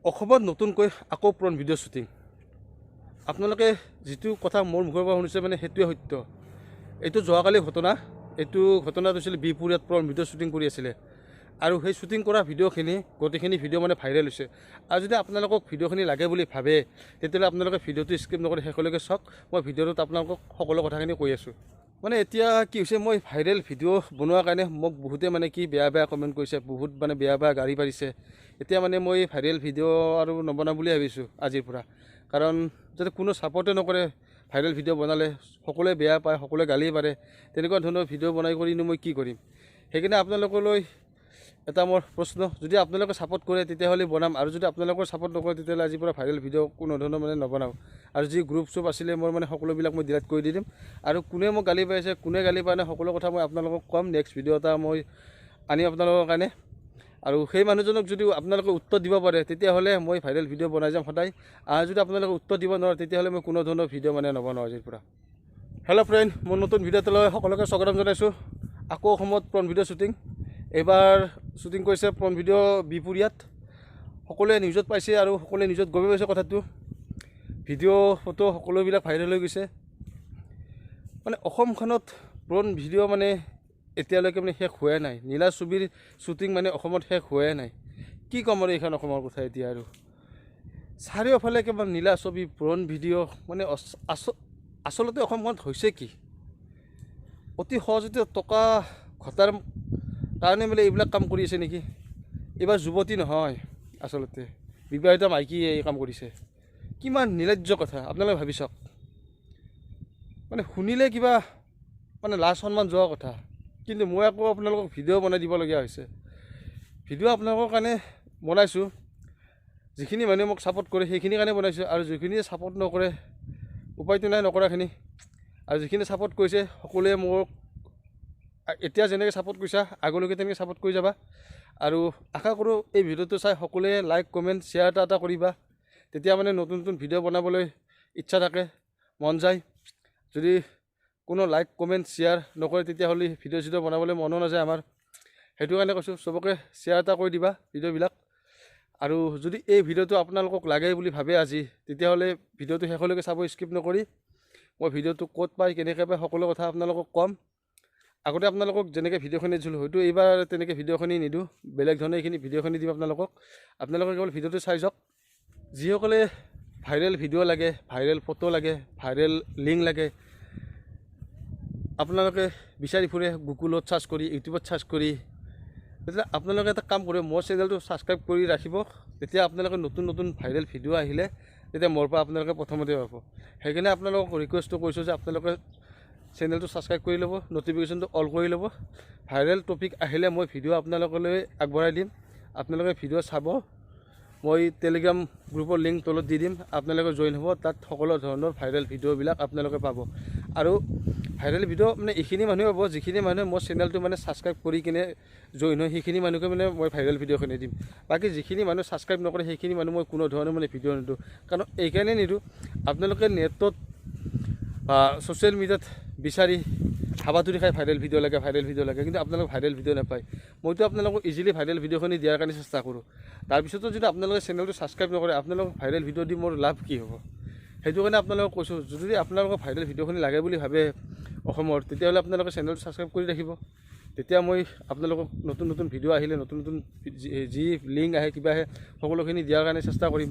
অসমত নতুনকৈ আকৌ প্ৰণ ভিডিঅ' শ্বুটিং। আপোনালোকে যিটো কথা মোৰ মুখৰ পৰা শুনিছে মানে সেইটোৱে সত্য। এইটো যোৱাকালি ঘটনা। এইটো ঘটনাটো হৈছিলে বিহপুৰীয়াত প্ৰণ ভিডিঅ' শ্বুটিং কৰি আছিলে আৰু সেই শ্বুটিং কৰা ভিডিঅ'খিনি গোটেইখিনি ভিডিঅ' মানে ভাইৰেল হৈছে। আৰু যদি আপোনালোকক ভিডিঅ'খিনি লাগে বুলি ভাবে তেতিয়াহ'লে আপোনালোকে ভিডিঅ'টো স্কিপ নকৰি শেষলৈকে চাওক। মই ভিডিঅ'টোত আপোনালোকক সকলো কথাখিনি কৈ আছোঁ। মানে এতিয়া কি হৈছে, মই ভাইৰেল ভিডিঅ' বনোৱাৰ কাৰণে মোক বহুতে মানে কি বেয়া বেয়া কমেণ্ট কৰিছে, বহুত মানে বেয়া বেয়া গালি পাৰিছে। এতিয়া মানে মই ভাইৰেল ভিডিঅ' আৰু নবনাওঁ বুলি ভাবিছোঁ আজিৰ পৰা। কাৰণ যাতে কোনো ছাপৰ্টে নকৰে, ভাইৰেল ভিডিঅ' বনালে সকলোৱে বেয়া পায়, সকলোৱে গালি পাৰে, তেনেকুৱা ধৰণৰ ভিডিঅ' বনাই কৰিনো মই কি কৰিম। সেইকাৰণে আপোনালোকলৈ এটা মোৰ প্ৰশ্ন, যদি আপোনালোকে ছাপৰ্ট কৰে তেতিয়াহ'লে বনাম, আৰু যদি আপোনালোকৰ ছাপৰ্ট নকৰে তেতিয়াহ'লে আজিৰ পৰা ভাইৰেল ভিডিঅ' কোনো ধৰণৰ মানে নবনাওঁ। আৰু যি গ্ৰুপ চুপ আছিলে মোৰ মানে সকলোবিলাক মই ডিলিট কৰি দি দিম। আৰু কোনে মোক গালি পাৰিছে, কোনে গালি পৰা নাই, সকলো কথা মই আপোনালোকক ক'ম। নেক্সট ভিডিঅ' এটা মই আনিম আপোনালোকৰ কাৰণে। আৰু সেই মানুহজনক যদি আপোনালোকে উত্তৰ দিব পাৰে তেতিয়াহ'লে মই ভাইৰেল ভিডিঅ' বনাই যাম সদায়। আৰু যদি আপোনালোকে উত্তৰ দিব নোৱাৰে তেতিয়াহ'লে মই কোনো ধৰণৰ ভিডিঅ' মানে নবনাওঁ আজিৰ পৰা। হেল্ল' ফ্ৰেণ্ড, মোৰ নতুন ভিডিঅ' এটালৈ সকলোকে স্বাগতম জনাইছোঁ। আকৌ অসমত প্ৰণ ভিডিঅ' শ্বুটিং। এইবাৰ শ্বুটিং কৰিছে প্ৰণ ভিডিঅ' বিহপুৰীয়াত। সকলোৱে নিউজত পাইছে আৰু সকলোৱে নিউজত গমে পাইছে কথাটো। ভিডিঅ' ফটো সকলোবিলাক ভাইৰেল হৈ গৈছে। মানে অসমখনত প্ৰণ ভিডিঅ' মানে এতিয়ালৈকে মানে শেষ হোৱাই নাই। নীলা ছবিৰ শ্বুটিং মানে অসমত শেষ হোৱাই নাই। কি ক'ম আৰু এইখন অসমৰ কথা এতিয়া। আৰু চাৰিওফালে কেৱল নীলা ছবি, প্ৰণ ভিডিঅ'। মানে আচলতে অসমখনত হৈছে কি, অতি সহজতে টকা ঘটাৰ কাৰণে মানে এইবিলাক কাম কৰি আছে নেকি। এইবাৰ যুৱতী নহয়, আচলতে বিবাহিত মাইকীয়ে এই কাম কৰিছে। কিমান নিৰ্লজ্জ কথা আপোনালোকে ভাবি চাওক। মানে শুনিলে কিবা মানে লাজ সন্মান যোৱা কথা, কিন্তু মই আকৌ আপোনালোকক ভিডিঅ' বনাই দিবলগীয়া হৈছে। ভিডিঅ' আপোনালোকৰ কাৰণে বনাইছোঁ। যিখিনি মানুহে মোক ছাপৰ্ট কৰে সেইখিনিৰ কাৰণে বনাইছোঁ, আৰু যিখিনিয়ে ছাপৰ্ট নকৰে উপায়টো নাই নকৰাখিনি। আৰু যিখিনি ছাপৰ্ট কৰিছে সকলোৱে মোক এতিয়া যেনেকৈ ছাপৰ্ট কৰিছা আগলৈকে তেনেকৈ ছাপৰ্ট কৰি যাবা। আৰু আশা কৰোঁ এই ভিডিঅ'টো চাই সকলোৱে লাইক কমেণ্ট শ্বেয়াৰ এটা কৰিবা। তেতিয়া মানে নতুন নতুন ভিডিঅ' বনাবলৈ ইচ্ছা থাকে, মন যায়। যদি কোনো লাইক কমেণ্ট শ্বেয়াৰ নকৰে তেতিয়াহ'লে ভিডিঅ' চিডিঅ' বনাবলৈ মনো নাযায় আমাৰ। সেইটো কাৰণে কৈছোঁ, চবকে শ্বেয়াৰ এটা কৰি দিবা ভিডিঅ'বিলাক। আৰু যদি এই ভিডিঅ'টো আপোনালোকক লাগে বুলি ভাবে আজি, তেতিয়াহ'লে ভিডিঅ'টো শেষলৈকে চাব, স্কিপ নকৰি। মই ভিডিঅ'টো ক'ত পাই কেনেকৈ পাই সকলো কথা আপোনালোকক ক'ম। আগতে আপোনালোকক যেনেকৈ ভিডিঅ'খিনি দিছিলোঁ হয়তো এইবাৰ তেনেকৈ ভিডিঅ'খিনি নিদিওঁ, বেলেগ ধৰণে এইখিনি ভিডিঅ'খিনি দিম আপোনালোকক। আপোনালোকে কেৱল ভিডিঅ'টো চাই যাওক। যিসকলে ভাইৰেল ভিডিঅ' লাগে, ভাইৰেল ফটো লাগে, ভাইৰেল লিংক লাগে, আপোনালোকে বিচাৰি ফুৰে গুগলত চাৰ্চ কৰি, ইউটিউবত চাৰ্চ কৰি। তেতিয়া আপোনালোকে এটা কাম কৰিব, মোৰ চেনেলটো ছাবস্ক্ৰাইব কৰি ৰাখিব। তেতিয়া আপোনালোকে নতুন নতুন ভাইৰেল ভিডিঅ' আহিলে তেতিয়া মোৰ পৰা আপোনালোকে প্ৰথমতে পাব। সেইকাৰণে আপোনালোকক ৰিকুৱেষ্টটো কৰিছোঁ যে আপোনালোকে চেনেলটো ছাবস্ক্ৰাইব কৰি ল'ব, ন'টিফিকেশ্যনটো অল কৰি ল'ব। ভাইৰেল টপিক আহিলে মই ভিডিঅ' আপোনালোকলৈ আগবঢ়াই দিম। আপোনালোকে ভিডিঅ' চাব। মই টেলিগ্ৰাম গ্ৰুপৰ লিংক তলত দি দিম, আপোনালোকে জইন হ'ব। তাত সকলো ধৰণৰ ভাইৰেল ভিডিঅ'বিলাক আপোনালোকে পাব। আৰু ভাইৰেল ভিডিঅ' মানে এইখিনি মানুহে পাব যিখিনি মানুহে মোৰ চেনেলটো মানে ছাবস্ক্ৰাইব কৰি কিনে জইন হয়, সেইখিনি মানুহকে মানে মই ভাইৰেল ভিডিঅ'খিনি দিম। বাকী যিখিনি মানুহ ছাবস্ক্ৰাইব নকৰে সেইখিনি মানুহ মই কোনো ধৰণৰ মানে ভিডিঅ' নিদিওঁ। কাৰণ এইকাৰণে নিদিওঁ, আপোনালোকে নেটত বা ছ'চিয়েল মিডিয়াত বিচাৰি হাবাথুৰি খাই ভাইৰেল ভিডিঅ' লাগে, ভাইৰেল ভিডিঅ' লাগে, কিন্তু আপোনালোকে ভাইৰেল ভিডিঅ' নাপায়। মইতো আপোনালোকক ইজিলি ভাইৰেল ভিডিঅ'খিনি দিয়াৰ কাৰণে চেষ্টা কৰোঁ। তাৰপিছতো যদি আপোনালোকে চেনেলটো ছাবস্ক্ৰাইব নকৰে, আপোনালোকক ভাইৰেল ভিডিঅ' দি মোৰ লাভ কি হ'ব। সেইটো কাৰণে আপোনালোকক কৈছোঁ, যদি আপোনালোকক ভাইৰেল ভিডিঅ'খিনি লাগে বুলি ভাবে অসমৰ, তেতিয়াহ'লে আপোনালোকে চেনেলটো ছাবস্ক্ৰাইব কৰি ৰাখিব। তেতিয়া মই আপোনালোকক নতুন নতুন ভিডিঅ' আহিলে, নতুন নতুন যি লিংক আহে কিবা আহে সকলোখিনি দিয়াৰ কাৰণে চেষ্টা কৰিম।